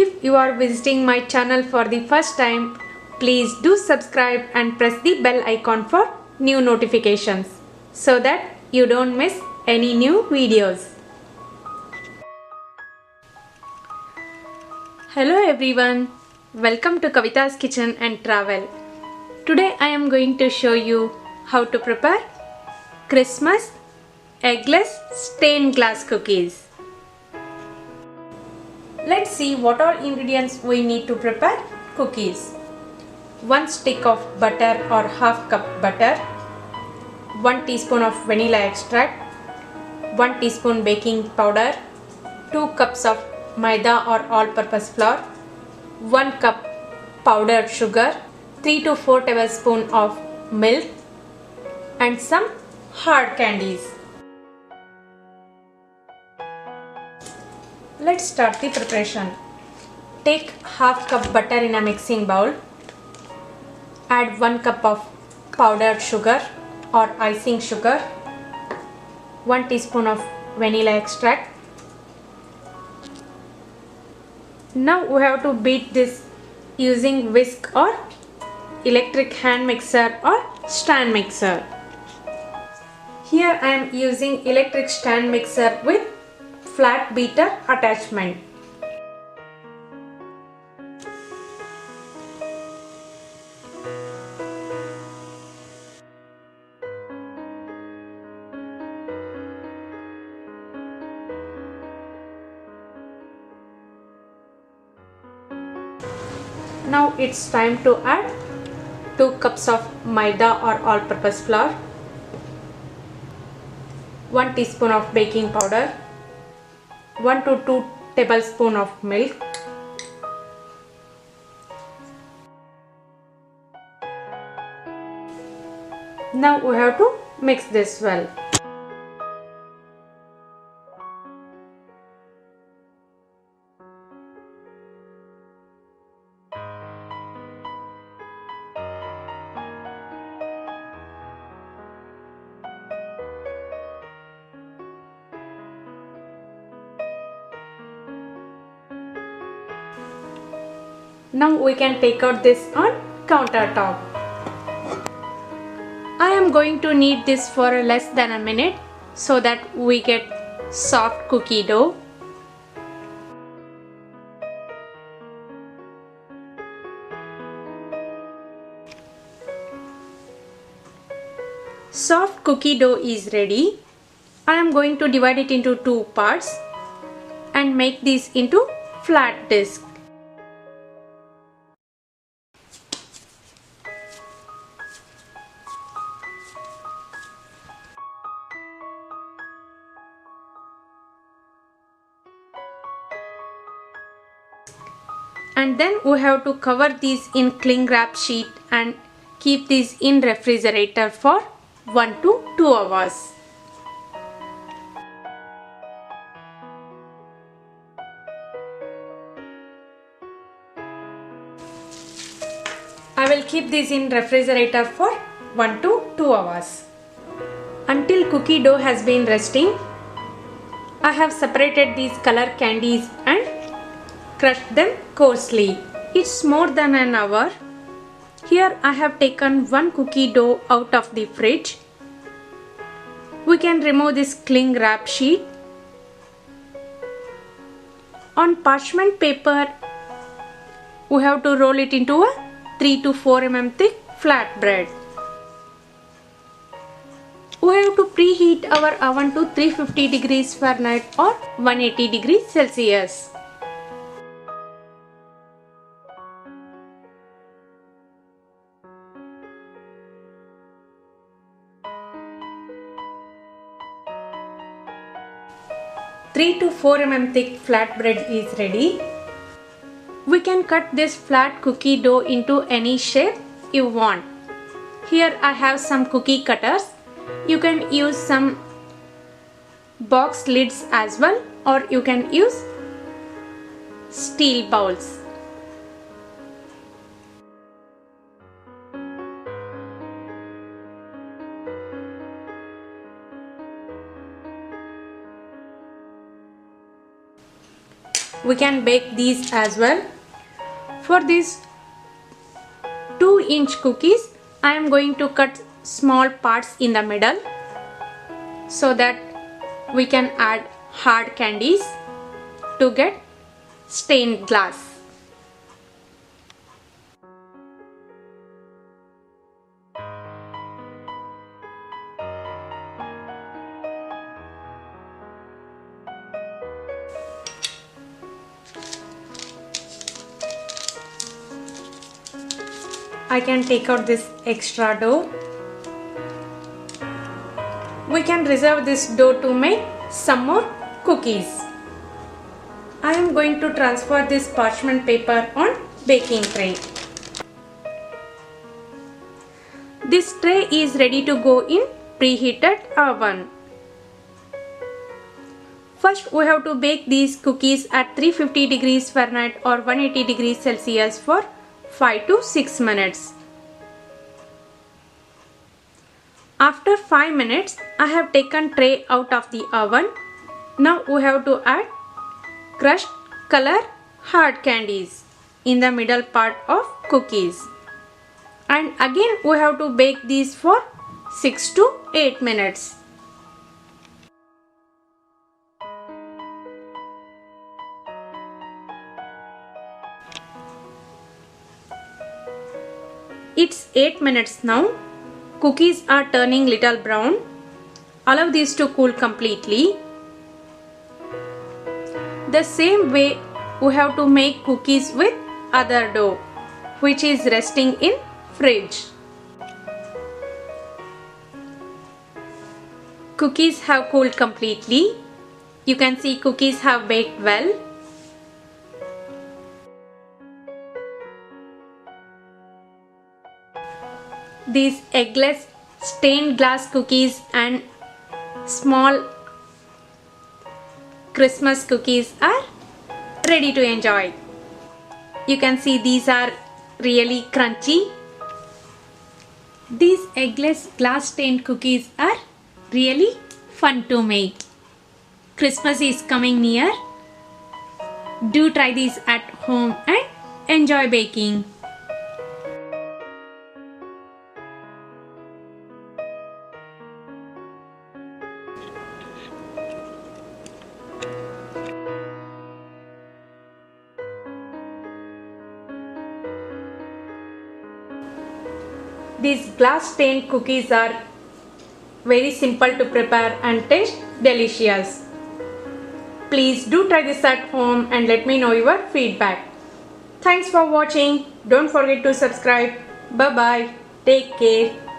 If you are visiting my channel for the first time, please do subscribe and press the bell icon for new notifications so that you don't miss any new videos. Hello everyone, welcome to Kavita's Kitchen and Travel. Today I am going to show you how to prepare Christmas eggless stained glass cookies. Let's see what all ingredients we need to prepare cookies. 1 stick of butter or half cup butter, 1 teaspoon of vanilla extract, 1 teaspoon baking powder, 2 cups of maida or all-purpose flour, 1 cup powdered sugar, 3 to 4 tablespoons of milk and some hard candies. Let's start the preparation. Take half cup butter in a mixing bowl. Add 1 cup of powdered sugar or icing sugar, 1 teaspoon of vanilla extract. Now we have to beat this using whisk or electric hand mixer or stand mixer. Here I am using electric stand mixer with flat beater attachment. Now it's time to add 2 cups of maida or all-purpose flour, 1 teaspoon of baking powder, 1 to 2 tablespoons of milk, now we have to mix this well. Now we can take out this on countertop. I am going to knead this for less than a minute so that we get soft cookie dough. Soft cookie dough is ready. I am going to divide it into 2 parts and make these into flat disc. And then we have to cover these in cling wrap sheet and keep these in refrigerator for 1 to 2 hours. I will keep these in refrigerator for 1 to 2 hours. Until cookie dough has been resting, I have separated these color candies and crushed them coarsely. It's more than an hour. Here I have taken 1 cookie dough out of the fridge. We can remove this cling wrap sheet. On parchment paper, we have to roll it into a 3 to 4 mm thick flat bread. We have to preheat our oven to 350 degrees Fahrenheit or 180 degrees Celsius. Three to 4 mm thick flatbread is ready. We can cut this flat cookie dough into any shape you want. Here I have some cookie cutters. You can use some box lids as well, or you can use steel bowls. we can bake these as well. For these 2-inch cookies, I am going to cut small parts in the middle so that we can add hard candies to get stained glass. I can take out this extra dough. We can reserve this dough to make some more cookies. I am going to transfer this parchment paper on baking tray. This tray is ready to go in preheated oven. First, we have to bake these cookies at 350 degrees Fahrenheit or 180 degrees Celsius for 5 to 6 minutes. After 5 minutes, I have taken tray out of the oven. Now we have to add crushed color hard candies in the middle part of cookies. And again we have to bake these for 6 to 8 minutes. It's 8 minutes now. Cookies are turning little brown. Allow these to cool completely. The same way we have to make cookies with other dough which is resting in fridge. Cookies have cooled completely. You can see cookies have baked well. These eggless stained glass cookies and small Christmas cookies are ready to enjoy. You can see these are really crunchy. These eggless glass stained cookies are really fun to make. Christmas is coming near. Do try these at home and enjoy baking. These glass stained cookies are very simple to prepare and taste delicious. Please do try this at home and let me know your feedback. Thanks for watching. Don't forget to subscribe. Bye bye. Take care.